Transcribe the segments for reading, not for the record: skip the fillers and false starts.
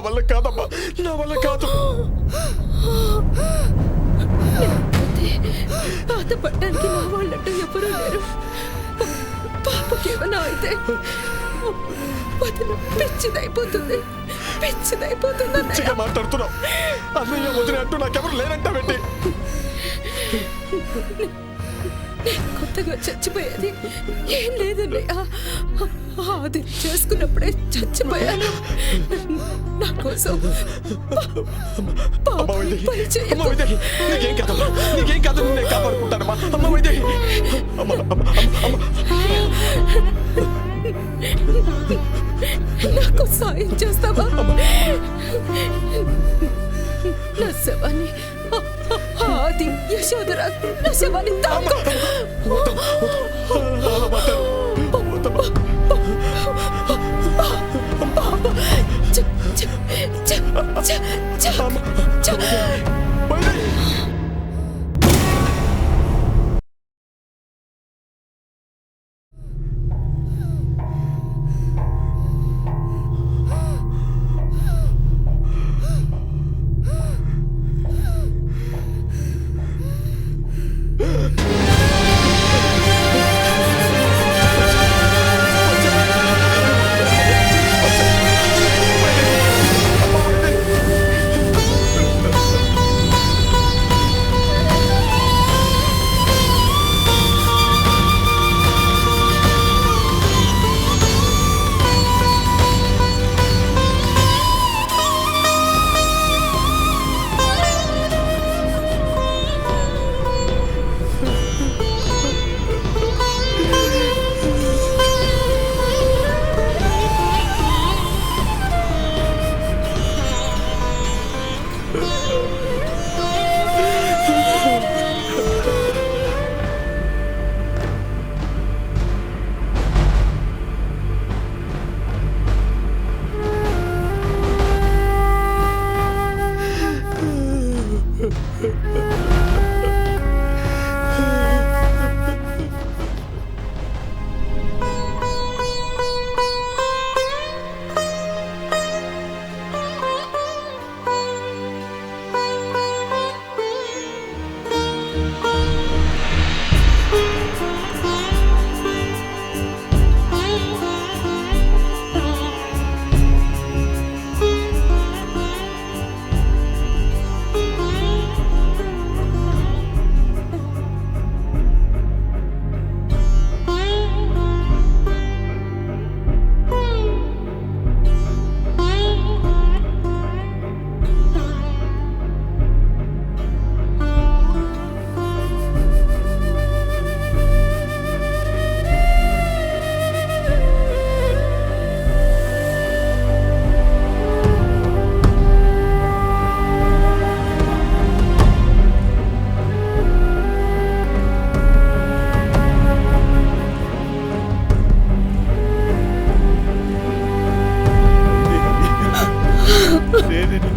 వల్ల కాదమ్మా, నా వల్ల కాదు. బాధపడడానికి నా వాళ్ళంటూ ఎవరూ లేరు. పాపకేమైనా అయితే వదిన పిచ్చిదైపోతుంది. పిచ్చిగా మాట్లాడుతున్నావు. అన్నయ్య వదిన అంటూ నాకెవరు లేనంటావేంటి? కొత్తగా చచ్చిపోయేది ఏం లేదన్నయ్య. అది చేసుకున్నప్పుడే చచ్చిపోయాను. నా కోసం నీకేం కాదు, నేను కాపాడుకుంటానమ్మా. అమ్మ వైదేహి, నాకు సాయం చేస్తావా? నా శవాన్ని ఆది యశోదరా, నా శవాన్ని తాకు.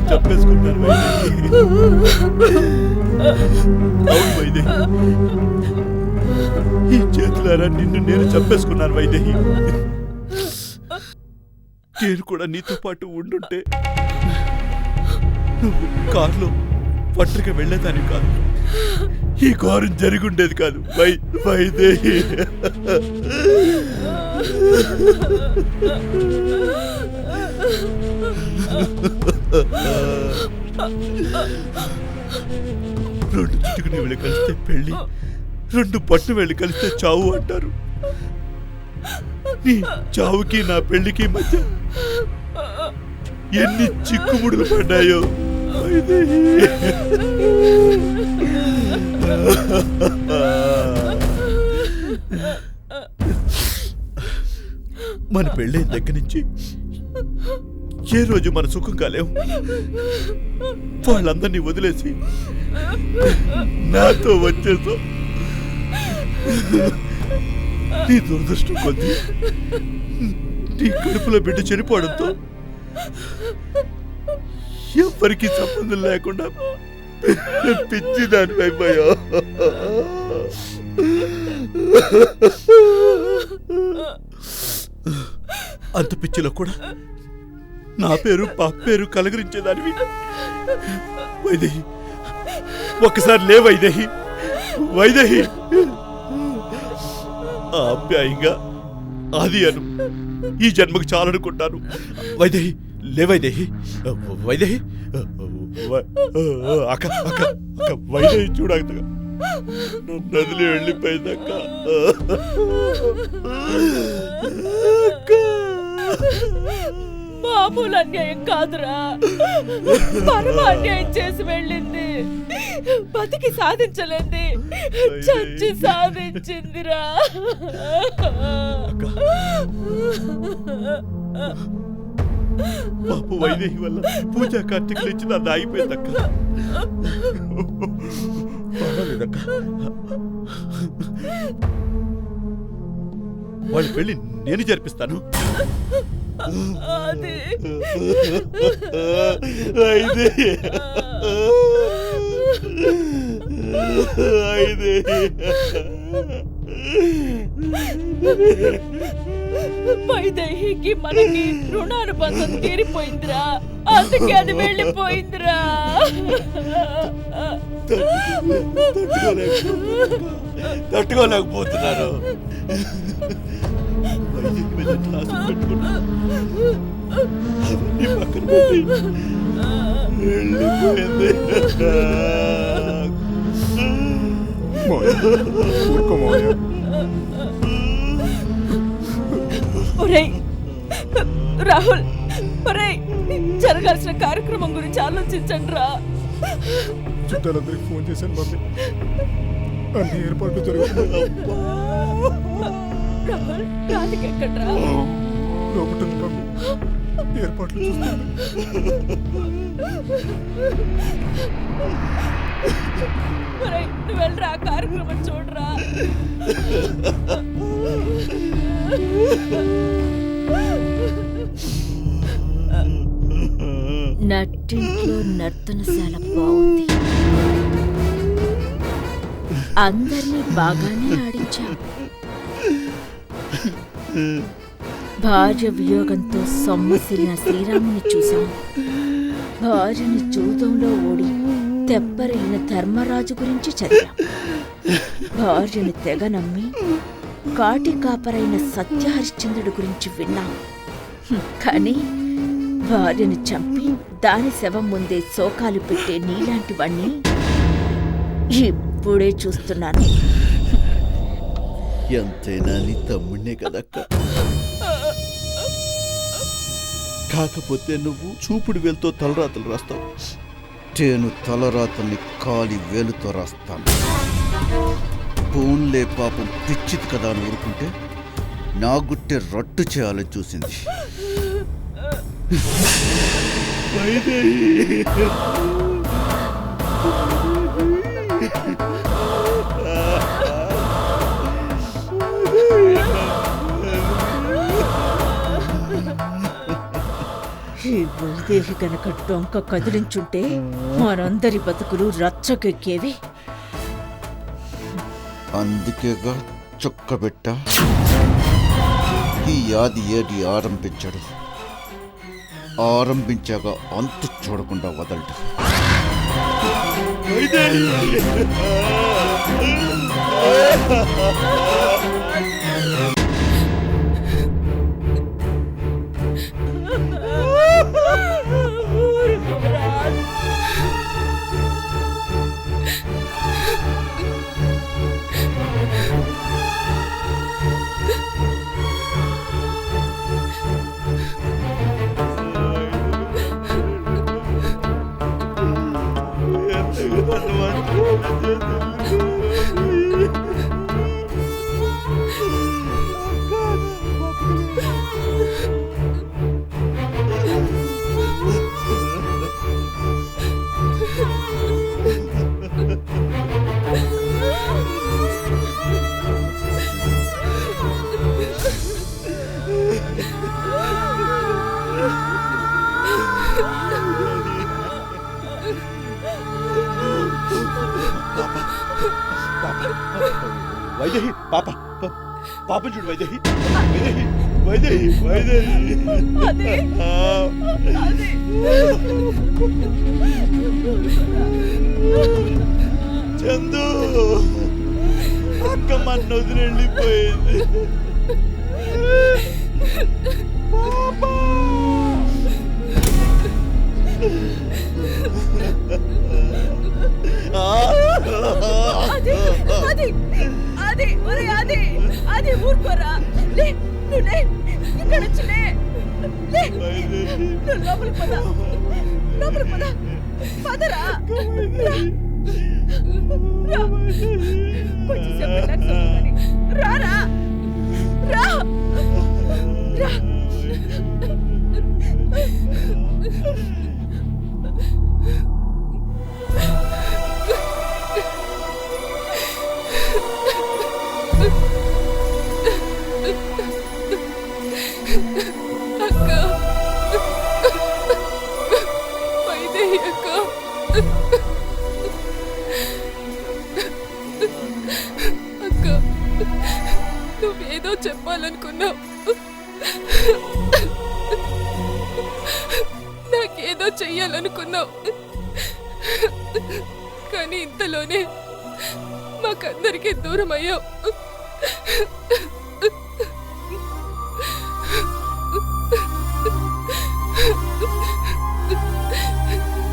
చంపేసుకుంటాను వైదేహి. ఈ చేతులారా నిన్ను నేను చంపేసుకున్నాను వైదేహి. నేను కూడా నీతో పాటు ఉండుంటే నువ్వు కారులో ఒంటరిగా వెళ్ళేదాన్ని కాదు. ఈ ఘోరం జరిగుండేది కాదు వైదేహి. రెండు చిటుకుని వెళ్ళి కలిస్తే పెళ్లి, రెండు పట్టు వెళ్ళి కలిస్తే చావు అంటారు. నీ చావుకి నా పెళ్లికి మధ్య ఎన్ని చిక్కుముడులు పడ్డాయో వైదేహి. మన పెళ్ళైన దగ్గర నుంచి ఏ రోజు మన సుఖం కాలేము. వాళ్ళందరినీ వదిలేసి నాతో వచ్చేసాం. నీ దురదృష్టం కొద్ది నీ కడుపులో బిడ్డ చనిపోవడంతో ఎవరికి సంబంధం లేకుండా పిచ్చి దాని అయిపోయా. అంత పిచ్చిలో కూడా నా పేరు పాప పేరు కలగరించేదానివి. వైదేహి, ఒక్కసారి లే వైదేహి. వైదేహి, ఆప్యాయంగా అది అను. ఈ జన్మకు చాలనుకుంటాను. వైదేహి, లే వైదేహి. వైదేహి, అక్క అక్క అక్క, వైదేహి చూడక నదిలి వెళ్ళిపోయిందక్క. మామూలు అన్యాయం కాదురా, పరమ అన్యాయం చేసి వెళ్ళింది. బతికి సాధించలేంది, చచ్చి సాధించిందిరా. పాపు వైదేహి వల్ల పూజా కార్తీకులు ఇచ్చి నన్ను ఆగిపోయిందక్క. పర్వాలేదక్క, వాళ్ళ పెళ్లి నేను జరిపిస్తాను. వైదేహికి మనకి రుణానుబంధం తీరిపోయిందిరా, అందుకే అది వెళ్ళిపోయిందిరా. తట్టుకోలేకపోతున్నాను. పక్కన పెట్టి వెళ్ళిపోయింది. ఒరేయ్ రాహుల్, ఒరేయ్ జరగాల్సిన కార్యక్రమం గురించి ఆలోచించండి రా. చుట్టాలందరికి ఫోన్ చేశాను మమ్మీ, అన్ని ఏర్పాట్లు జరుగుతున్నాయి. రాహుల్, రాధిక ఎక్కడ్రా? లోపల మమ్మీ, ఏర్పాట్లు చూస్తుంది. ఒరేయ్ నువ్వు వెళ్ళరా, కార్యక్రమం చూడరా. నట్టింట్లో నర్తనశాల బాగుంది, అందరినీ బాగానే ఆడించా. భార్య వియోగంతో సొమ్మసిలిన శ్రీరాముని చూశాం. భార్యని జూదంలో ఓడి తెప్పరిల్లిన ధర్మరాజు గురించి చదివాం. భార్యని తెగ నమ్మి కాటి కాపరైన సత్యహరిశ్చంద్రుడి గురించి విన్నాం. కానీ భార్యని చంపి దాని శవం ముందే శోకాలు పెట్టే నీలాంటి వాణ్ణి ఇప్పుడే చూస్తున్నాను. ఎంతైనా నీ తమ్ముడినే కదక్క. కాకపోతే నువ్వు చూపుడు వేలుతో తలరాతలు రాస్తావు, నేను తలరాతల్ని కాలి వేలుతో రాస్తాను. ఫోన్లే పాపం పిచ్చిది కదా అని ఊరుకుంటే నా గుట్టే రట్టు చేయాలని చూసింది. ఈ వైదేహి గనక డొంక కదిలించుంటే మనందరి బతుకులు రచ్చకెక్కేవి. అందుకేగా చొక్కబెట్ట ఈ యాది ఏడి ఆరంభించాడు. ఆరంభించాక అంతు చూడకుండా వదలడు. వైదేహి, పాప పాప చూడు వైదేహి. వైదేహి వైదేహి వైదేహి అది అది చందు అక్క మన వదిలి వెళ్ళిపోయింది. అది అది అది ఒరే అది అది ఊరుకోరా. లే నువ్వు లే, ఇక్కడ వచ్చి లే లే, నువ్వు లోపలికి పద, లోపలికి పద, పదరా రా. రా కొంచెం సేపు రిలాక్స్ అవ్వు కానీ. రారా రా రా. అక్క వైదేహి అక్క, అక్క నువ్వేదో చెప్పాలనుకున్నావు, నాకేదో చెయ్యాలనుకున్నావు, కానీ ఇంతలోనే మాకందరికీ దూరం అయ్యావు.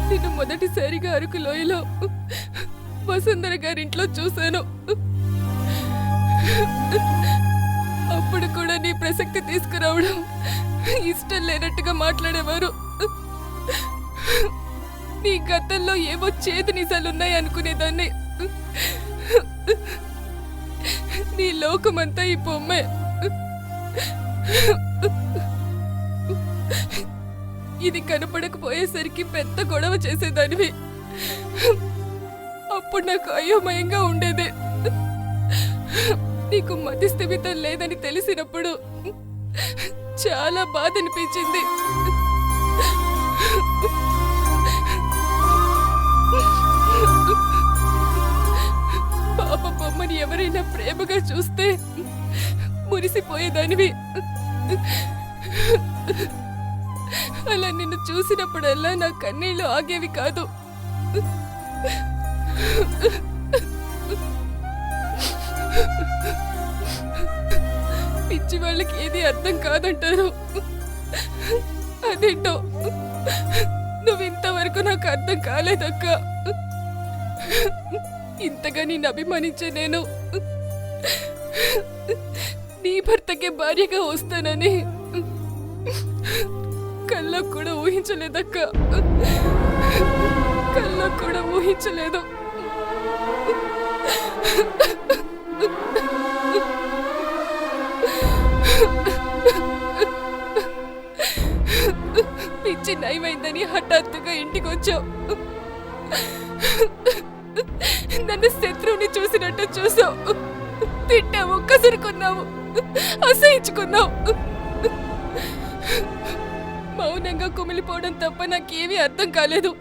నిన్ను మొదటిసారిగా అరకు లోయలో వసుంధర గారింట్లో చూశాను. అప్పుడు కూడా నీ ప్రసక్తి తీసుకురావడం ఇష్టం లేనట్టుగా మాట్లాడేవారు. నీ గతంలో ఏవో చేదు నిజాలున్నాయి అనుకునేదాన్ని. నీ లోకమంతా ఈ బొమ్మే. ఇది కనపడకపోయేసరికి పెద్ద గొడవ చేసేదానివి. అప్పుడు నాకు అయోమయంగా ఉండేది. నీకు మతి స్థిమితం లేదని తెలిసినప్పుడు చాలా బాధ అనిపించింది. పాప బొమ్మని ఎవరైనా ప్రేమగా చూస్తే మురిసిపోయేదానివి. అలా నిన్ను చూసినప్పుడల్లా నా కన్నీళ్లు ఆగేవి కాదు. పిచ్చి వాళ్ళకి ఏది అర్థం కాదంటారు. అదేంటో నువ్వు ఇంతవరకు నాకు అర్థం కాలేదక్క. ఇంతగా నేను అభిమానించే నేను నీ భర్తకే భార్యగా వస్తానని కల్లో కూడా ఊహించలేదక్క, కల్లో కూడా ఊహించలేదు. పిచ్చి నయమైందని హఠాత్తుగా ఇంటికి వచ్చావు. నన్ను శత్రువుని చూసినట్టు చూసావు. తిట్టావు, కసురుకున్నావు, అసహించుకున్నావు. మౌనంగా కుమిలిపోవడం తప్ప నాకేమీ అర్థం కాలేదు.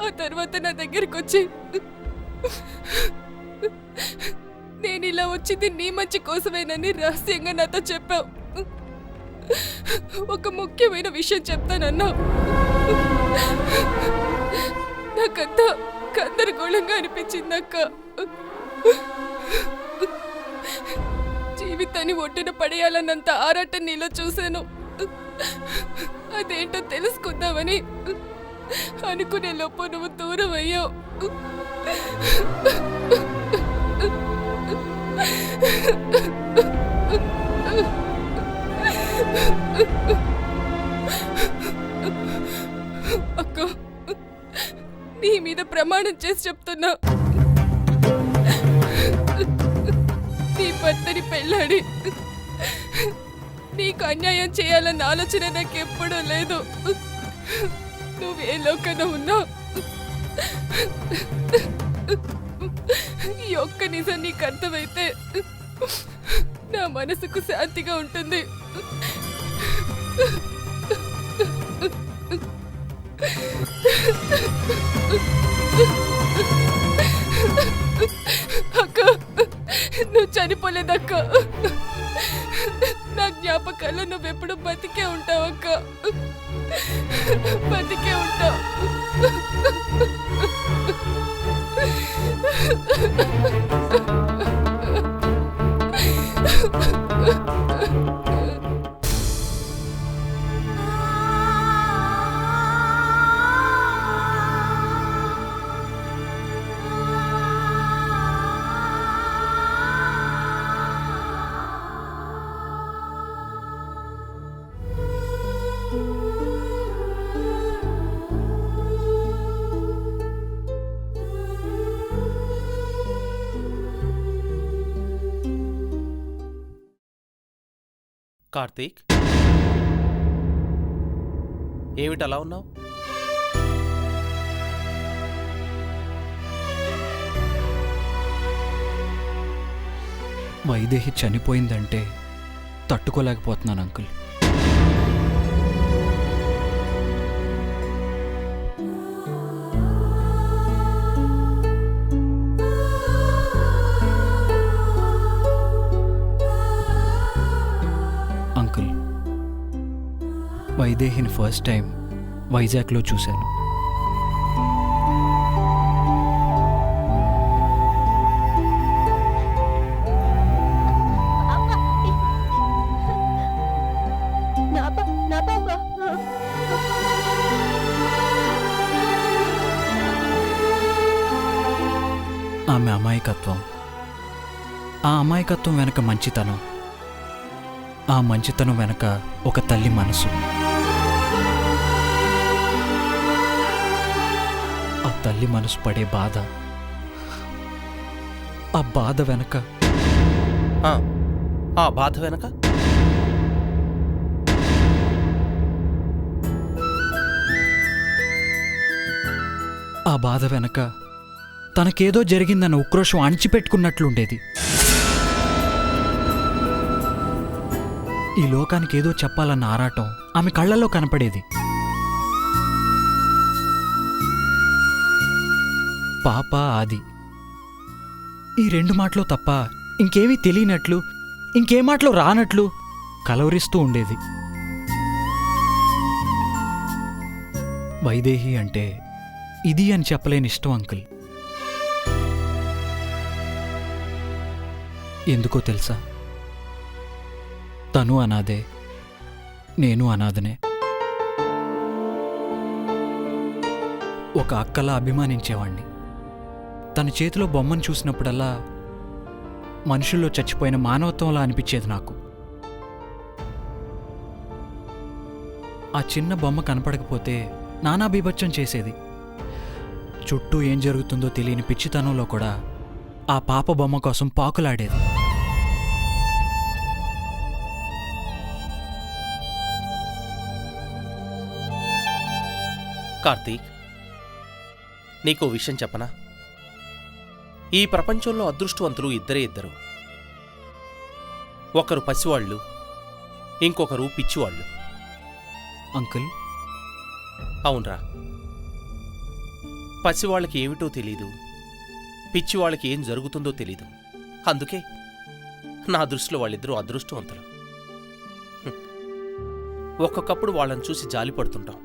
ఆ తర్వాత నా దగ్గరికి వచ్చి నేను ఇలా వచ్చింది నీ మంచి కోసమేనని రహస్యంగా నాతో చెప్పావు. ఒక ముఖ్యమైన విషయం చెప్తానన్నావు. నాకంతా గందరగోళంగా అనిపించింది అక్క. జీవితాన్ని ఒడ్డున పడేయాలన్నంత ఆరాటం నీలో చూశాను. అదేంటో తెలుసుకుందామని అనుకునే లోపు నువ్వు దూరం అయ్యావు. అక్క, నీ మీద ప్రమాణం చేసి చెప్తున్నా, నీ భర్తని పెళ్ళాడి నీకు అన్యాయం చేయాలన్న ఆలోచన నాకు ఎప్పుడూ లేదు. నువ్వే లోకన ఉన్నావు. ఈ ఒక్క నిజం నీకు అర్థమైతే నా మనసుకు శాంతిగా ఉంటుంది. అక్క, నువ్వు చనిపోలేదక్క. నా జ్ఞాపకాల్లో నువ్వెప్పుడు బతికే ఉంటావక్క, బతికే ఉంటావు. కార్తీక్, ఏమిటి అలా ఉన్నావు? వైదేహి చనిపోయిందంటే తట్టుకోలేకపోతున్నాను అంకుల్. అంకుల్, వైదేహిని ఫస్ట్ టైం వైజాగ్లో చూశాను. ఆమె అమాయకత్వం, ఆ అమాయకత్వం వెనక మంచితనం, ఆ మంచితనం వెనక ఒక తల్లి మనసు, ఆ తల్లి మనసు పడే బాధ, ఆ బాధ వెనక ఆ బాధ వెనక ఆ బాధ వెనక తనకేదో జరిగిందన్న ఉక్రోషం అణిచిపెట్టుకున్నట్లుండేది. ఈ లోకానికి ఏదో చెప్పాలన్న ఆరాటం ఆమె కళ్ళల్లో కనపడేది. పాప ఆది, ఈ రెండు మాటలు తప్ప ఇంకేమీ తెలియనట్లు, ఇంకే మాటలు రానట్లు కలవరిస్తూ ఉండేది. వైదేహి అంటే ఇది అని చెప్పలేని ఇష్టం అంకుల్. ఎందుకో తెలుసా, తను అనాథే, నేను అనాథనే. ఒక అక్కలా అభిమానించేవాణ్ణి. తన చేతిలో బొమ్మను చూసినప్పుడల్లా మనుషుల్లో చచ్చిపోయిన మానవత్వంలా అనిపించేది నాకు. ఆ చిన్న బొమ్మ కనపడకపోతే నానా బీభత్సం చేసేది. చుట్టూ ఏం జరుగుతుందో తెలియని పిచ్చితనంలో కూడా ఆ పాప బొమ్మ కోసం పాకులాడేది. కార్తీక్, నీకో విషయం చెప్పనా? ఈ ప్రపంచంలో అదృష్టవంతులు ఇద్దరే ఇద్దరు. ఒకరు పసివాళ్ళు, ఇంకొకరు పిచ్చివాళ్ళు. అంకుల్, అవునరా, పసివాళ్ళకి ఏమిటో తెలీదు, పిచ్చివాళ్ళకి ఏం జరుగుతుందో తెలీదు. అందుకే నా దృష్టిలో వాళ్ళిద్దరూ అదృష్టవంతులు. ఒక్కొక్కప్పుడు వాళ్ళని చూసి జాలి పడుతుంటాం.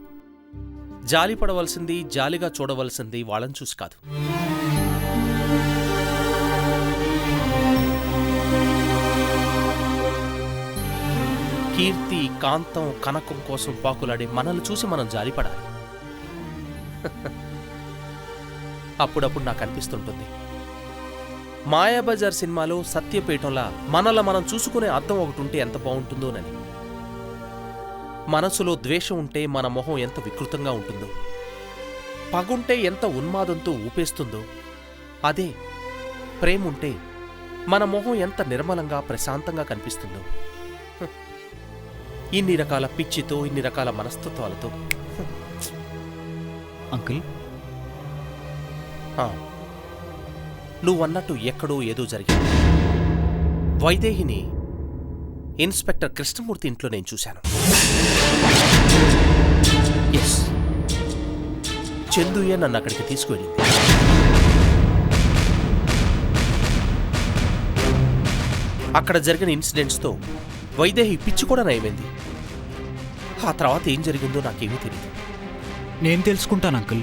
జాలి పడవలసింది, జాలిగా చూడవలసింది వాళ్ళని చూసి కాదు. కీర్తి, కాంతం, కనకం కోసం పాకులాడే మనల్ని చూసి మనం జాలిపడాలి. అప్పుడప్పుడు నాకు అనిపిస్తుంటుంది, మాయాబజార్ సినిమాలో సత్యపీఠంలా మనల్ని మనం చూసుకునే అర్థం ఒకటి ఉంటే ఎంత బాగుంటుందోనని. మనసులో ద్వేషం ఉంటే మన మొహం ఎంత వికృతంగా ఉంటుందో, పగుంటే ఎంత ఉన్మాదంతో ఊపేస్తుందో, అదే ప్రేముంటే మన మొహం ఎంత నిర్మలంగా ప్రశాంతంగా కనిపిస్తుందో. ఇన్ని రకాల పిచ్చితో, ఇన్ని రకాల మనస్తత్వాలతో. అంకుల్, నువ్వన్నట్టు ఎక్కడో ఏదో జరిగింది. వైదేహిని ఇన్స్పెక్టర్ కృష్ణమూర్తి ఇంట్లో నేను చూశాను. ఎస్, చందుయే నన్ను అక్కడికి తీసుకువెళ్ళింది. అక్కడ జరిగిన ఇన్సిడెంట్స్తో వైదేహి పిచ్చి కూడా నయమైంది. ఆ తర్వాత ఏం జరిగిందో నాకేమీ తెలియదు. నేను తెలుసుకుంటాను అంకుల్.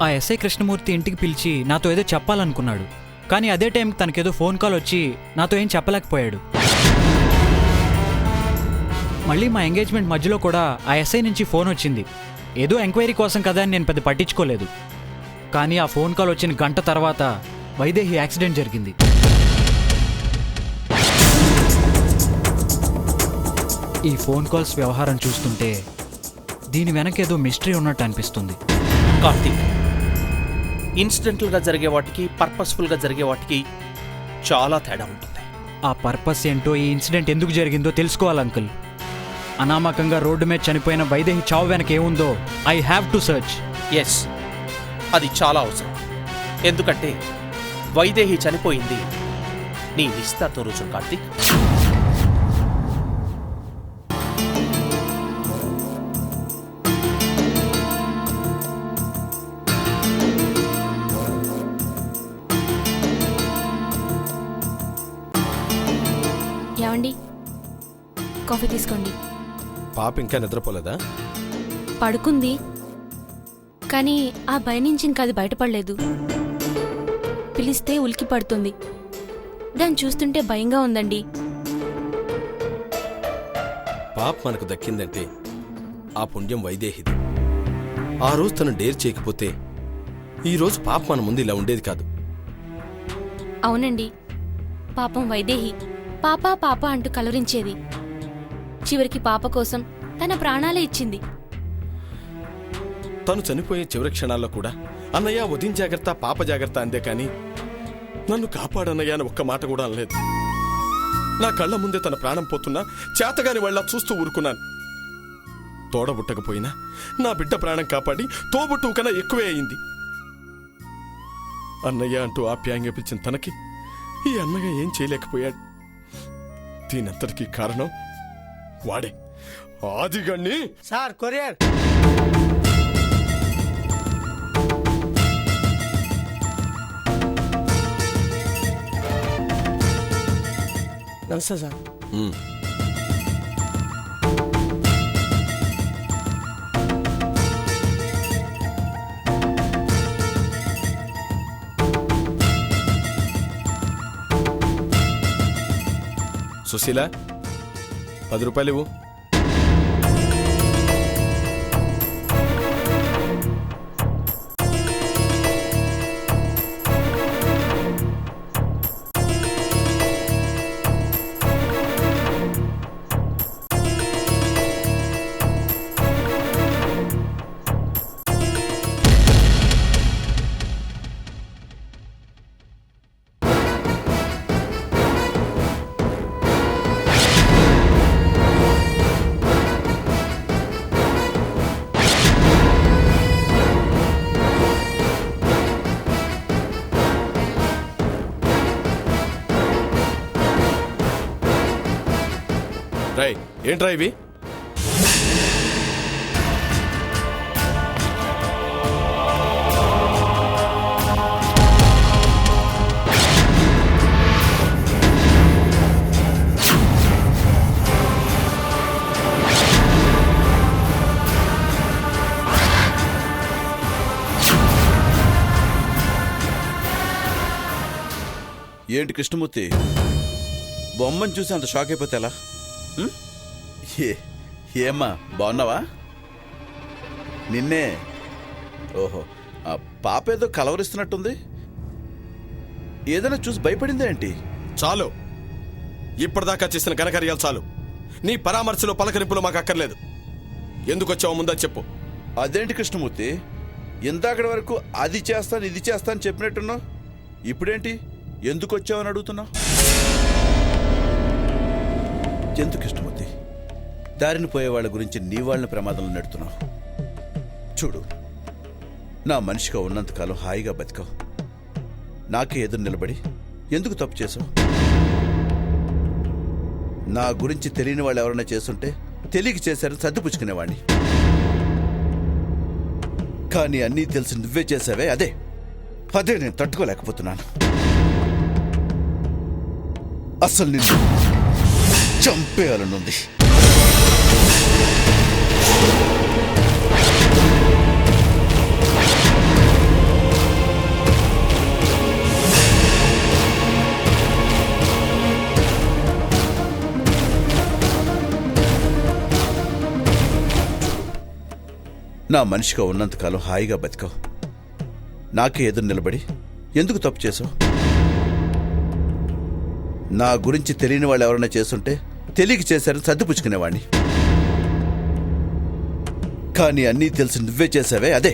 ఆ ఎస్ఐ కృష్ణమూర్తి ఇంటికి పిలిచి నాతో ఏదో చెప్పాలనుకున్నాడు. కానీ అదే టైంకి తనకేదో ఫోన్ కాల్ వచ్చి నాతో ఏం చెప్పలేకపోయాడు. మళ్ళీ మా ఎంగేజ్మెంట్ మధ్యలో కూడా ఆ ఎస్ఐ నుంచి ఫోన్ వచ్చింది. ఏదో ఎంక్వైరీ కోసం కదా అని నేను పెద్ద పట్టించుకోలేదు. కానీ ఆ ఫోన్ కాల్ వచ్చిన గంట తర్వాత వైదేహి యాక్సిడెంట్ జరిగింది. ఈ ఫోన్ కాల్స్ వ్యవహారం చూస్తుంటే దీని వెనకేదో మిస్టరీ ఉన్నట్టు అనిపిస్తుంది. కార్తీక్, ఇన్సిడెంటల్గా జరిగే వాటికి పర్పస్ఫుల్గా జరిగే వాటికి చాలా తేడా ఉంటుంది. ఆ పర్పస్ ఏంటో, ఈ ఇన్సిడెంట్ ఎందుకు జరిగిందో తెలుసుకోవాలి అంకుల్. అనామకంగా రోడ్డు మీద చనిపోయిన వైదేహి చావు వెనక ఏముందో I have to search. Yes, అది చాలా అవసరం. ఎందుకంటే వైదేహి చనిపోయింది నీ నిశ్చితార్థం రోజు కార్తీక్. ఏమండి, కాఫీ తీసుకోండి. పాప ఇంకా నిద్రపోలేదా? పడుకుంది, కానీ ఆ భయం నుంచి ఇంకా అది బయటపడలేదు. పిలిస్తే ఉలికి పడుతుంది. దాన్ని చూస్తుంటే భయంగా ఉందండి. పాప మనకు దక్కిందంటే ఆ పుణ్యం వైదేహిది. ఆ రోజు తను డేర్ చేయకపోతే ఈరోజు పాప మన ముందు ఇలా ఉండేది కాదు. అవునండి, పాపం వైదేహి పాపా పాప అంటూ కలరించేది. చివరికి పాప కోసం తన ప్రాణాలే ఇచ్చింది. తను చనిపోయే చివరి క్షణాల్లో కూడా అన్నయ్య ఉదయం జాగ్రత్త, పాప జాగ్రత్త అందే కానీ నన్ను కాపాడన్నయ్య అని ఒక్క మాట కూడా అనలేదు. నా కళ్ళ ముందే తన ప్రాణం పోతున్నా చేతగాని వాళ్ళ చూస్తూ ఊరుకున్నాను. తోడబుట్టకపోయినా నా బిడ్డ ప్రాణం కాపాడి తోబుట్టు కన్నా ఎక్కువే అయింది. అన్నయ్య అంటూ ఆప్యాయంగా పిలిచిన తనకి ఈ అన్నయ్య ఏం చేయలేకపోయాడు. దీనంతటికీ కారణం వాడే, ఆదిగణ్ణి. Sir, courier. నమస్తే సార్. సుశీల, 10 రూపాయలు ఇవ్వు. రై, ఏంట్రా ఇవి? ఏంటి కృష్ణమూర్తి, బొమ్మను చూసి అంత షాక్ అయిపోతే ఎలా? ఏమ్మా, బాగున్నావా? నిన్నే. ఓహో, ఆ పాప ఏదో కలవరిస్తున్నట్టుంది. ఏదైనా చూసి భయపడిందే ఏంటి? చాలు, ఇప్పటిదాకా చేసిన ఘనకార్యాలు చాలు. నీ పరామర్శలో పలకరింపులో మాకు అక్కర్లేదు. ఎందుకు వచ్చావో ముందా చెప్పు. అదేంటి కృష్ణమూర్తి, ఇందాకటి వరకు అది చేస్తాను ఇది చేస్తాను చెప్పినట్టున్నావు. ఇప్పుడేంటి ఎందుకు వచ్చావని అడుగుతున్నావు? ఎందుకు కృష్ణమూర్తి దారిని పోయే వాళ్ళ గురించి నీ వాళ్ళని ప్రమాదంలో నెడుతున్నావు? చూడు, నా మనిషిగా ఉన్నంతకాలం హాయిగా బతికావు. నాకే ఎదురు నిలబడి ఎందుకు తప్పు చేసావు? నా గురించి తెలియని వాళ్ళు ఎవరైనా చేస్తుంటే తెలియక చేశారని సర్దిపుచ్చుకునేవాడిని. కానీ అన్నీ తెలిసి నువ్వే చేసావే, అదే నేను తట్టుకోలేకపోతున్నాను. అసలు నిన్ను చంపేయాలనుంది. నా మనిషిగా ఉన్నంతకాలం హాయిగా బతికావు. నాకే ఎదురు నిలబడి ఎందుకు తప్పు చేసావు? నా గురించి తెలియని వాళ్ళు ఎవరైనా చేస్తుంటే తెలియక చేశారని సర్దిపుచ్చుకునేవాడిని. కానీ అన్నీ తెలిసి నువ్వే చేసావే, అదే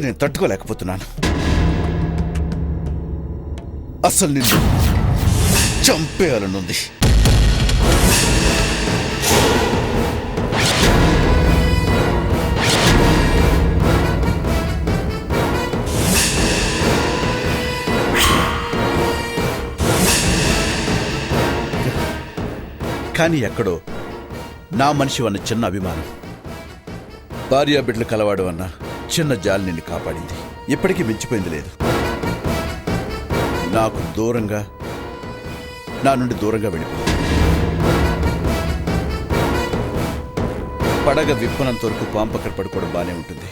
నేను తట్టుకోలేకపోతున్నాను. అసలు నిన్ను చంపేయాలనుంది. కానీ ఎక్కడో నా మనిషి అన్న చిన్న అభిమానం, భార్యా బిడ్డలు కలవాడు అన్న చిన్న జాలి నిన్ను కాపాడింది. ఇప్పటికీ మించిపోయింది లేదు. నాకు దూరంగా, నా నుండి దూరంగా వెళ్ళిపో. పడగ విప్పనంత వరకు పాము పక్కన పడుకోవడం బానే ఉంటుంది.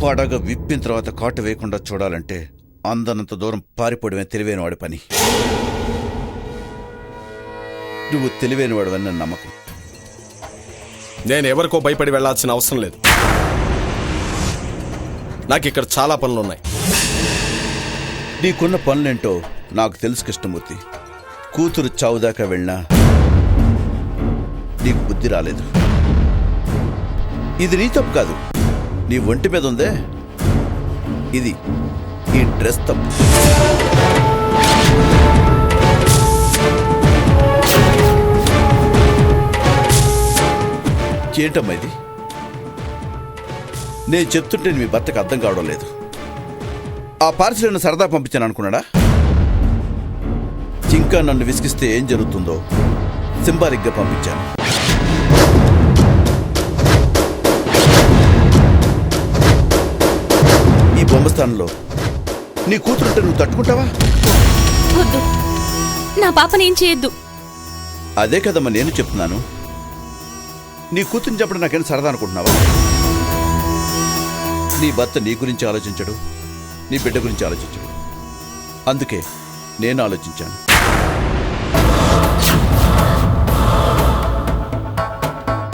పడగ విప్పిన తర్వాత కాటు వేయకుండా చూడాలంటే అందనంత దూరం పారిపోవడమే తెలివైన వాడి పని. నువ్వు తెలివైన వాడు అని నమ్మకం. నేను ఎవరికో భయపడి వెళ్లాల్సిన అవసరం లేదు. నాకు ఇక్కడ చాలా పనులున్నాయి. నీకున్న పనులేంటో నాకు తెలుసు కృష్ణమూర్తి. కూతురు చావుదాకా వెళ్ళినా నీకు బుద్ధి రాలేదు. ఇది నీ తప్పు కాదు, నీ ఒంటి మీద ఉందే ఇది, ఈ డ్రెస్ తప్పు. ఏంటమ్మా ఇది? నేను చెప్తుంటే మీ భర్తకు అర్థం కావడం లేదు. ఆ పార్సిల్ నన్ను సరదా పంపించాను అనుకున్నాడా? ఇంకా నన్ను విసిగిస్తే ఏం జరుగుతుందో సింబాలిక్గా పంపించాను. ఈ బొమ్మ స్థానంలో నీ కూతురుంటే నువ్వు తట్టుకుంటావా? వద్దు, నా పాపనేం చేయొద్దు. అదే కదమ్మా నేను చెప్తున్నాను. నీ కూతురుని చెప్పడం నాకేం సరదా అనుకుంటున్నావా? నీ భర్త నీ గురించి ఆలోచించడు, నీ బిడ్డ గురించి ఆలోచించడు. అందుకే నేను ఆలోచించాను.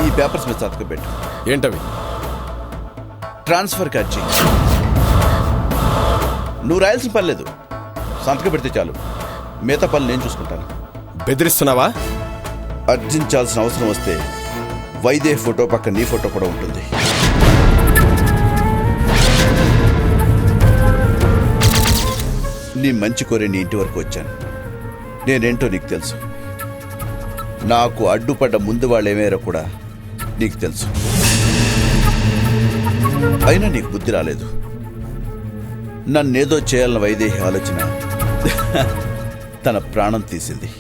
ఈ పేపర్స్ మీద సంతకం పెట్టు. ఏంటవి? ట్రాన్స్ఫర్ ఖర్చు. నువ్వు రాయాల్సిన పని లేదు, సంతకం పెడితే చాలు. మిగతా పనులు నేను చూసుకుంటాను. బెదిరిస్తున్నావా? అర్జించాల్సిన అవసరం వస్తే వైదేహి ఫోటో పక్క నీ ఫోటో కూడా ఉంటుంది. నీ మంచి కోరే నీ ఇంటి వరకు వచ్చాను. నేనేంటో నీకు తెలుసు. నాకు అడ్డుపడ్డ ముందు వాళ్ళు ఏమేరో కూడా నీకు తెలుసు. అయినా నీకు బుద్ధి రాలేదు. నన్నేదో చేయాలన్న వైదేహి ఆలోచన తన ప్రాణం తీసింది.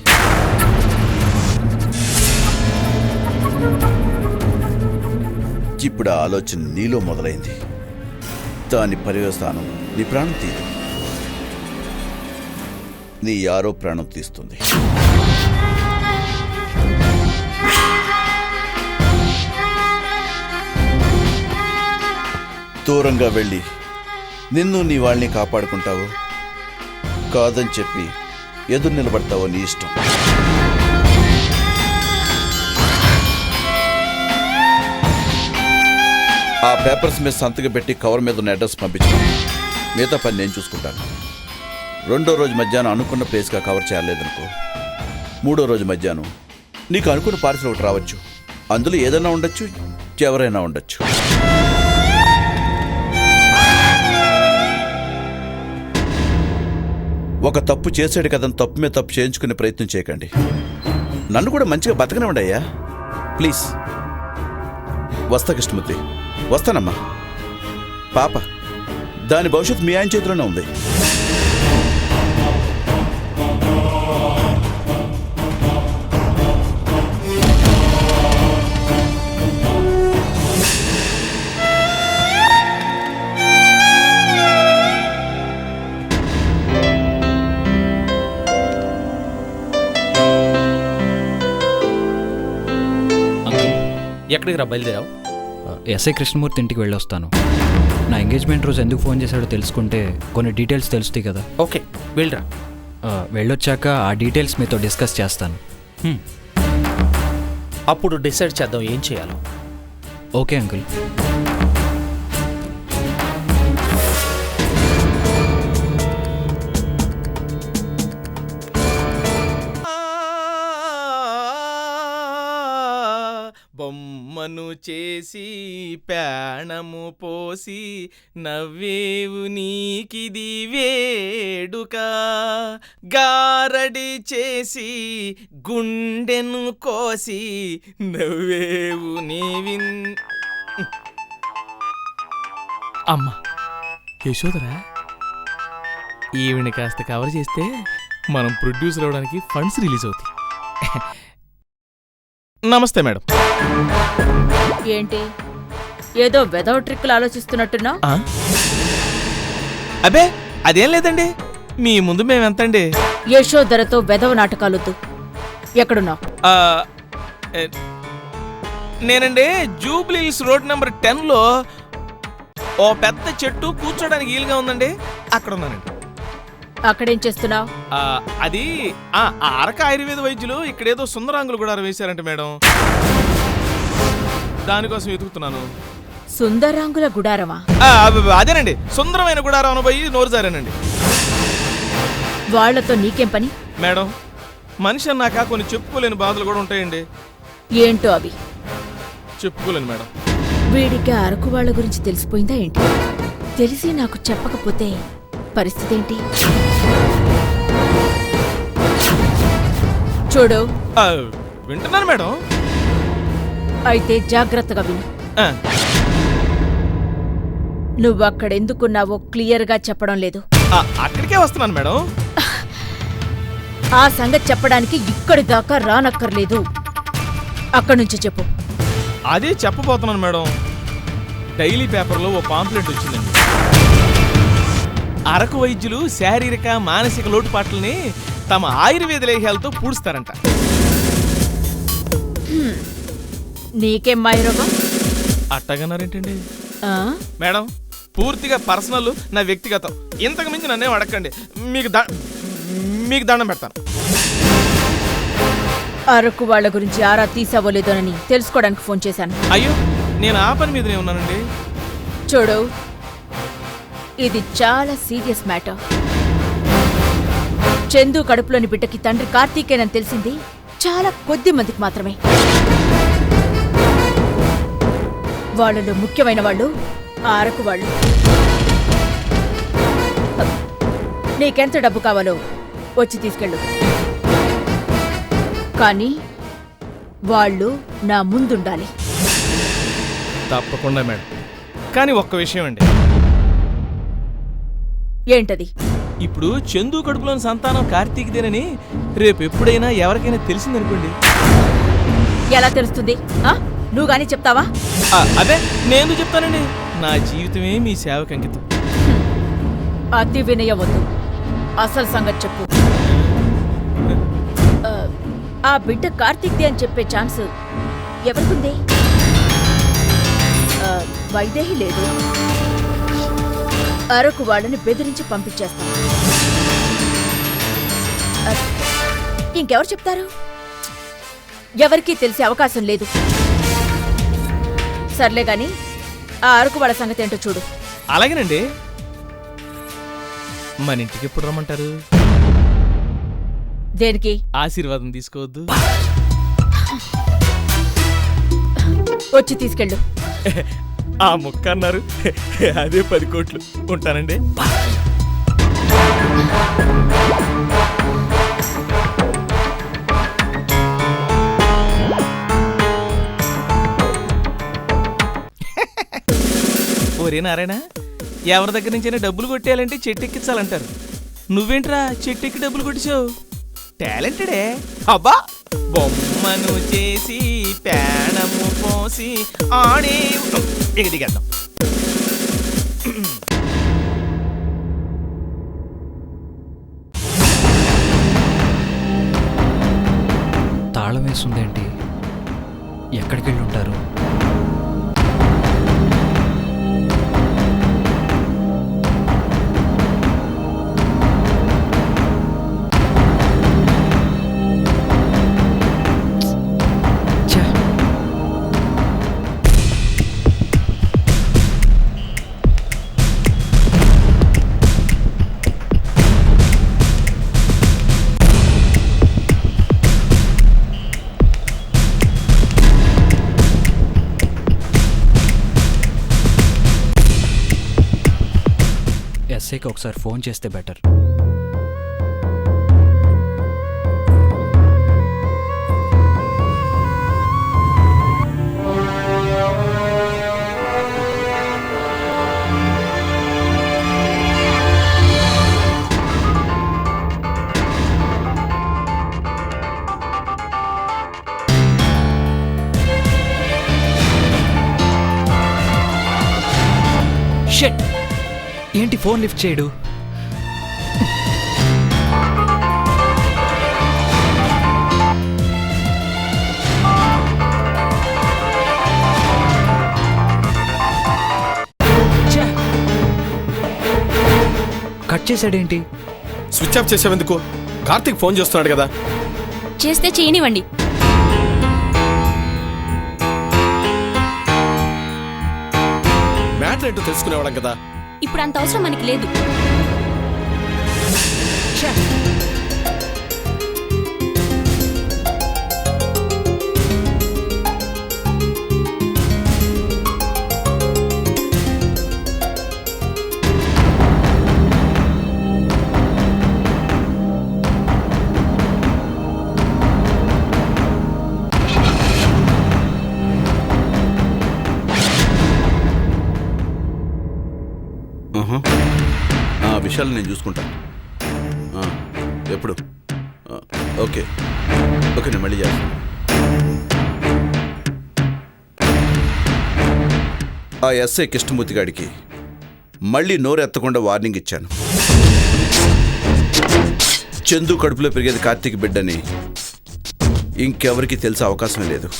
ఇప్పుడు ఆ ఆలోచన నీలో మొదలైంది. దాని పర్యవసానం నీ ప్రాణం తీయదు, నీ యారో ప్రాణం తీస్తుంది. దూరంగా వెళ్ళి నిన్ను నీ వాళ్ళని కాపాడుకుంటావో, కాదని చెప్పి ఎదురు నిలబడతావో నీ ఇష్టం. ఆ పేపర్స్ మీద సంతకం పెట్టి కవర్ మీద ఉన్న అడ్రస్ పంపించాను. మిగతా పని నేను చూసుకుంటాను. 2వ రోజు మధ్యాహ్నం అనుకున్న ప్లేస్గా కవర్ చేయలేదనుకో, 3వ రోజు మధ్యాహ్నం నీకు అనుకున్న పార్సిల్ ఒకటి రావచ్చు. అందులో ఏదైనా ఉండొచ్చు, ఎవరైనా ఉండొచ్చు. ఒక తప్పు చేసాడు కదని తప్పు మీద తప్పు చేయించుకునే ప్రయత్నం చేయకండి. నన్ను కూడా మంచిగా బతకనివ్వండి అయ్యా, ప్లీజ్. వస్తా కృష్ణమూర్తి, వస్తానమ్మా. పాప దాని భవిష్యత్తు మీ ఆయన చేతిలోనే ఉంది. ఎక్కడికి రా బయలుదేరావు? ఎస్ఐ కృష్ణమూర్తి ఇంటికి వెళ్ళొస్తాను. నా ఎంగేజ్మెంట్ రోజు ఎందుకు ఫోన్ చేశాడో తెలుసుకుంటే కొన్ని డీటెయిల్స్ తెలుస్తాయి కదా. ఓకే, వెళ్ళరా. వెళ్ళొచ్చాక ఆ డీటెయిల్స్ మీతో డిస్కస్ చేస్తాను. అప్పుడు డిసైడ్ చేద్దాం ఏం చేయాలో. Okay uncle. బొమ్మను చేసి ప్రాణము పోసి నవ్వేవు నీకిది వేడుక, గారడి చేసి గుండెను కోసి నవ్వేవు నీవిన్. అమ్మా యశోదరా, ఈవిని కాస్త కవర్ చేస్తే మనం ప్రొడ్యూసర్ అవడానికి ఫండ్స్ రిలీజ్ అవుతాయి. నమస్తే మేడం. ఏంటి ఏదో వెదవ ట్రిక్లు ఆలోచిస్తున్నట్టున్నావు? అబే అదేం లేదండి, మీ ముందు మేమెంతండి. యశోధరతో వెదవ నాటకాలొద్దు. ఎక్కడున్నావు? నేనండి జూబ్లీహిల్స్ రోడ్ నెంబర్ 10లో ఓ పెద్ద చెట్టు కూర్చోడానికి వీలుగా ఉందండి, అక్కడ ఉన్నానండి. అక్కడేం చేస్తున్నావు? అది అరక ఆయుర్వేద వైద్యులు ఇక్కడేదో సుందరాంగులు గుడారం వేశారంట మేడం, దానికోసం వెతుకుతున్నాను. సుందరాంగుల గుడారమా? అదేనండి, సుందరమైన గుడారం అనబోయి నోరు జారానండి. వాళ్లతో నీకేం పని? మేడం, మనిషి అన్నాక కొన్ని చెప్పుకోలేని బాధలు కూడా ఉంటాయండి. ఏంటో అవి? చెప్పుకోలేను మేడం. వీడికి అరకు వాళ్ళ గురించి తెలిసిపోయిందా ఏంటి? తెలిసి నాకు చెప్పకపోతే పరిస్థితి ఏంటి? చూడు. వింటున్నాను మేడం. అయితే జాగ్రత్తగా విను. నువ్వక్కడెందుకున్నావో క్లియర్గా చెప్పడం లేదు. అక్కడికే వస్తున్నాను మేడం. ఆ సంగతి చెప్పడానికి ఇక్కడి దాకా రానక్కర్లేదు. అక్కడి నుంచి చెప్పు. అదే చెప్పబోతున్నాను మేడం. డైలీ పేపర్లో ఓ పాంప్లెట్ వచ్చిందండి. అరకు వైద్యులు శారీరక మానసిక లోటుపాట్లని తమ ఆయుర్వేద లేహ్యాలతో పూడుస్తారంట. నీకేం మాయరోగం? అట్టగన్నారేంటండి మేడం? పూర్తిగా పర్సనల్, నా వ్యక్తిగతం. ఇంతకు మించి నన్నేం అడగండి, మీకు దండం పెడతాను. అరకు వాళ్ళ గురించి ఆరా తీసావోలేదోనని తెలుసుకోవడానికి ఫోన్ చేశాను. అయ్యో, నేను ఆ పని మీదనే ఉన్నానండి. చూడు, ఇది చాలా సీరియస్ మ్యాటర్. చందు కడుపులోని బిడ్డకి తండ్రి కార్తీకేనని తెలిసింది చాలా కొద్ది మందికి మాత్రమే. వాళ్ళలో ముఖ్యమైన వాళ్ళు ఆ అరకు వాళ్ళు. నీకెంత డబ్బు కావాలో వచ్చి తీసుకెళ్ళు, కానీ వాళ్ళు నా ముందుండాలి. తప్పకుండా మేడం. కానీ ఒక్క విషయం అండి. ఏంటది? ఇప్పుడు చందు కడుపులోని సంతానం కార్తీక్దేనని రేపు ఎప్పుడైనా ఎవరికైనా తెలిసిందనుకోండి. ఎలా తెలుస్తుంది? నువ్వు గానీ చెప్తావా? అదే నేను చెప్తానండి. నా జీవితమే మీ సేవకు అంకితం. అతి వినయవద్దు, అసలు సంగతి చెప్పు. ఆ బిడ్డ కార్తీక్దే అని చెప్పే ఛాన్స్ ఎవరికుంది? వైదేహి లేదు. అరకు వాళ్ళని బెదిరించి పంపించేస్తాను. ఇంకెవరు చెప్తారు? ఎవరికీ తెలిసే అవకాశం లేదు. సర్లే గాని ఆ అరకు వాళ్ళ సంగతి ఏంటో చూడు. అలాగేనండి. మన ఇంటికి ఎప్పుడు రమ్మంటారు? దేనికి? ఆశీర్వాదం తీసుకోవద్దు? వచ్చి తీసుకెళ్ళు. ఆ ముక్క అన్నారు, అదే 10 కోట్లు. ఉంటానండి. ఒరే నారాయణ, ఎవరి దగ్గర నుంచైనా డబ్బులు కొట్టేయాలంటే చెట్టు ఎక్కించాలంటారు. నువ్వేంట్రా చెట్టెక్కి డబ్బులు కొట్టించావు? టాలెంటెడే. అబ్బా, బొమ్మను చేసి ప్రాణము పోసి ఆడే దిగేద్దాం. తాళం వేస్తుందేంటి? ఎక్కడికి వెళ్ళి ఉంటారు? ఎస్ఐకి ఒకసారి ఫోన్ చేస్తే బెటర్. షిట్! ఏంటి ఫోన్ లిఫ్ట్ చేయడు? ఛే! కట్ చేశాడేంటి? స్విచ్ ఆఫ్ చేసేందుకు? కార్తీక్ ఫోన్ చేస్తున్నాడు కదా. చేస్తే చేయనివ్వండి. మ్యాటర్ ఏంటో తెలుసుకునేవాళ్ళం కదా. ఇప్పుడు అంత అవసరం మనకి లేదు. ఆ విషయాలు నేను చూసుకుంటాను. ఎప్పుడు? ఓకే ఓకే, నేను మళ్ళీ చేస్తాను. ఆ ఎస్ఐ కృష్ణమూర్తి గారికి మళ్ళీ నోరెత్తకుండా వార్నింగ్ ఇచ్చాను. చందు కడుపులో పెరిగేది కార్తీక్ బిడ్డని ఇంకెవరికి తెలిసే అవకాశమే లేదు.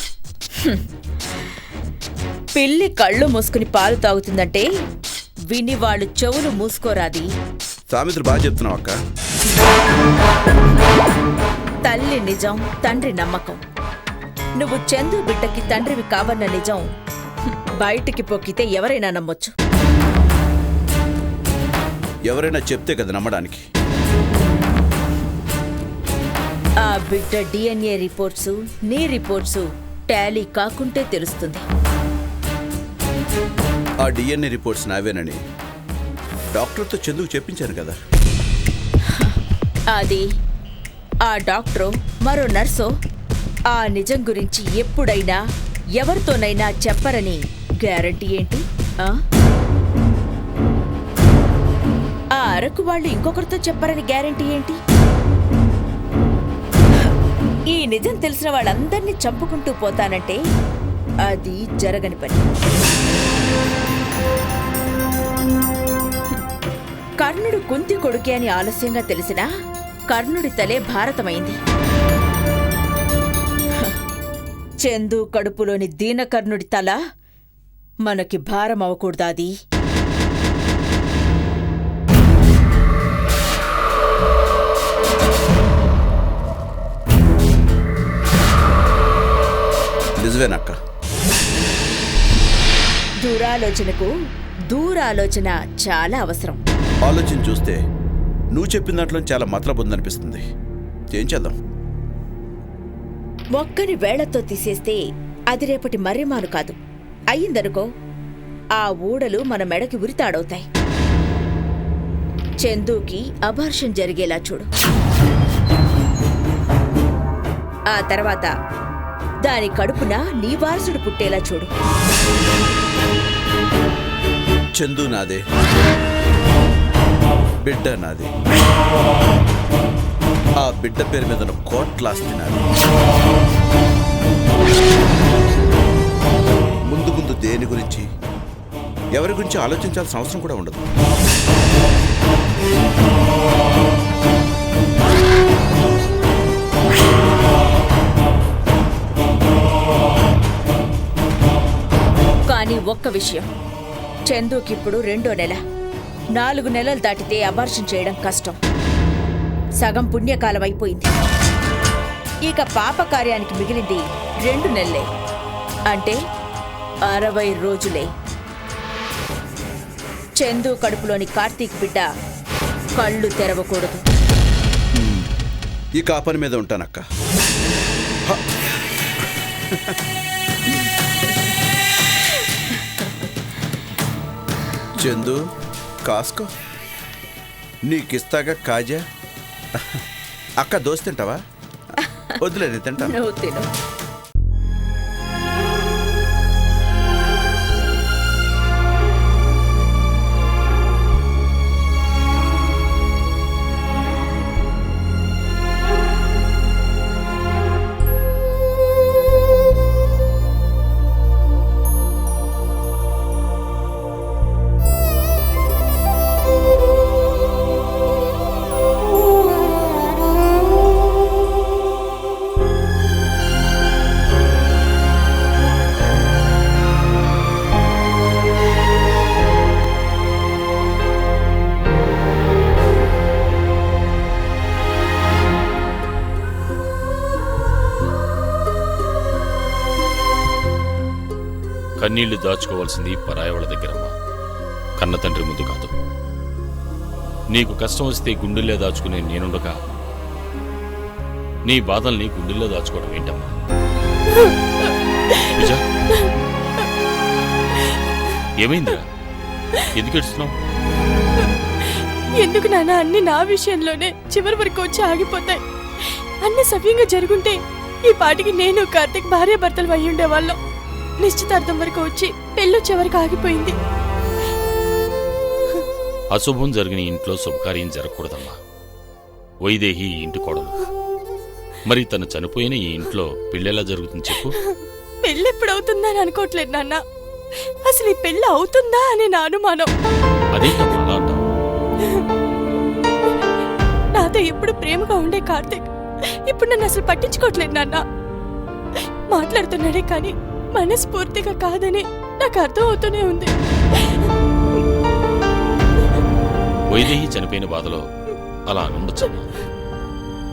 పిల్లి కళ్ళు మూసుకుని పాలు తాగుతుందంటే విని వాళ్ళు చెవులు మూసుకోరాది. సామెతలు బాగా చెప్తున్నావు అక్క. తల్లి నిజం, తండ్రి నమ్మకం. నువ్వు చందు బిడ్డకి తండ్రివి కావన్న నిజం బయటికి పొక్కితే ఎవరైనా నమ్మొచ్చు. ఎవరైనా చెప్తే కదా నమ్మడానికి. ఆ బిడ్డ DNA రిపోర్ట్సు, నీ రిపోర్ట్సు టాలీ కాకుంటే తెలుస్తుంది. ఆ DNA రిపోర్ట్స్ నావేనని డాక్టర్తో చందుకు చెప్పించాను కదా. అది ఆ డాక్టరో మరో నర్సో ఆ నిజం గురించి ఎప్పుడైనా ఎవరితోనైనా చెప్పరని గ్యారంటీ ఏంటి? ఆ అరకు వాళ్ళు ఇంకొకరితో చెప్పరని గ్యారంటీ ఏంటి? ఈ నిజం తెలిసిన వాళ్ళందరినీ చంపుకుంటూ పోతానంటే అది జరగని పని. కర్ణుడు కుంతి కొడుకే అని ఆలస్యంగా తెలిసినా కర్ణుడి తలే భారతమైంది. చందు కడుపులోని దీనకర్ణుడి తల మనకి భారం అవ్వకూడదాది. నిజమేనక్క. దూరాలోచనకు దూరాలోచన చాలా అవసరం. ఆలోచన చూస్తే నువ్వు చెప్పిన దాంట్లో చాలా మతలబు ఉందనిపిస్తుంది. ఏం చేద్దాం? మొక్కని వేళ్లతో తీసేస్తే అది రేపటి మర్రిమాను కాదు. అయ్యిందనుకో ఆ ఊడలు మన మెడకి ఉరితాడవుతాయి. చందుకి అబార్షన్ జరిగేలా చూడు. ఆ తర్వాత దాని కడుపున నీ వారసుడు పుట్టేలా చూడు. చందు నాదే, బిడ్డ నాది. ఆ బిడ్డ పేరు మీద కోట్లాస్తి నాది. ముందు ముందు దేని గురించి ఎవరి గురించి ఆలోచించాల్సిన అవసరం కూడా ఉండదు. కానీ ఒక్క విషయం, చందుకిప్పుడు 2వ నెల. 4 నెలలు దాటితే అబార్షన్ చేయడం కష్టం. సగం పుణ్యకాలం అయిపోయింది. ఇక పాపకార్యానికి మిగిలింది 2 నెలలే, అంటే 60 రోజులే. చందు కడుపులోని కార్తీక్ బిడ్డ కళ్ళు తెరవకూడదు. ఈ కాపని మీద ఉంటానక్క. చందు కాస్కో. నీకిస్తాగా కాజా. అక్క దోశ తింటావా? వద్దులేదు, తింటా. నువ్వు తిను. కన్నీళ్లు దాచుకోవాల్సింది పరాయి వాళ్ళ దగ్గరమ్మా, కన్న తండ్రి ముందు కాదు. నీకు కష్టం వస్తే గుండెల్లో దాచుకునే నేనుండగా నీ బాధల్ని గుండెల్లో దాచుకోవడం ఏంటమ్మా? పూజ, ఏమైందిరా? ఎందుకు ఏడుస్తున్నావు? ఎందుకు నాన్న అన్ని నా విషయంలోనే చివరి వరకు వచ్చి ఆగిపోతాయి? అన్ని సవ్యంగా జరుగుంటే ఈ పాటికి నేను కార్తీక్ భార్యాభర్తలు అయి ఉండేవాళ్ళం. నిశ్చితార్థం వరకు వచ్చి పెళ్ళొచ్చే వరకు ఆగిపోయింది. అశుభం జరిగిన ఇంట్లో శుభకార్యం జరగకూడదమ్మా. వైదేహి ఈ ఇంటి కోడలు. మరి తను చనిపోయిన ఈ ఇంట్లో పెళ్ళెలా జరుగుతుంది చెప్పు? పెళ్ళెప్పుడవుతుందా అని అనుకోవట్లేదు నాన్న. అసలు ఈ పెళ్ళి అవుతుందా అని నా అనుమానం. అదేంటమ్మా అలా అంటావు? నాతో ఎప్పుడు ప్రేమగా ఉండే కార్తీక్ ఇప్పుడు నన్ను అసలు పట్టించుకోవట్లేదు నాన్న. మాట్లాడుతున్నాడే కానీ మనస్ఫూర్తిగా కాదని నాకు అర్థం అవుతూనే ఉంది. వైదేహి చనిపోయిన బాధలో అలా అనుండొచ్చమ్మా.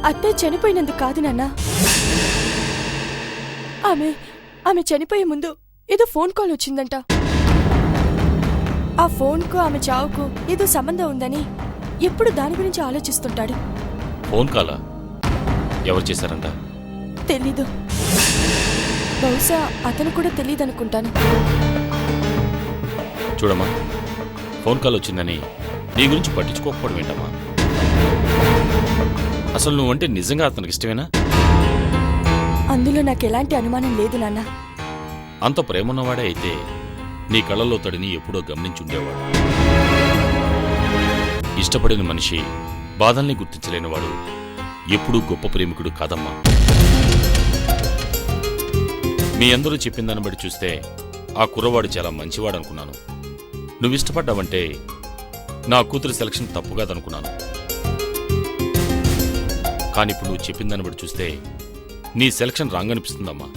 అత్తయ్య చనిపోయినందుకు కాదు నాన్న. ఆమె చనిపోయే ముందు ఏదో ఫోన్ కాల్ వచ్చిందంట. ఆ ఫోన్కు ఆమె చావుకు ఏదో సంబంధం ఉందని ఎప్పుడు దాని గురించి ఆలోచిస్తుంటాడు. ఫోన్ కాలా? ఎవరు చేశారంట? తెలీదు. బహుశా అతను కూడా తెలీదనుకుంటాను. చూడమ్మా, ఫోన్ కాల్ వచ్చిందని నీ గురించి పట్టించుకోకపోవడం ఏంటమ్మా? అసలు నువ్వంటే నిజంగా అతనికి ఇష్టమేనా? అందులో నాకు ఎలాంటి అనుమానం లేదు నాన్న. అంత ప్రేమన్నవాడే అయితే నీ కళ్ళలో తడిని ఎప్పుడో గమనించుండేవాడు. ఇష్టపడిన మనిషి బాధల్ని గుర్తించలేనివాడు ఎప్పుడూ గొప్ప ప్రేమికుడు కాదమ్మా. మీ అందరూ చెప్పిన దాన్ని బట్టి చూస్తే ఆ కుర్రవాడు చాలా మంచివాడు అనుకున్నాను. నువ్విష్టపడ్డావంటే నా కూతురు సెలక్షన్ తప్పుగాదనుకున్నాను. కానిప్పుడు నువ్వు చెప్పిన దాన్ని బట్టి చూస్తే నీ సెలక్షన్ రాంగ్ అనిపిస్తుందమ్మా.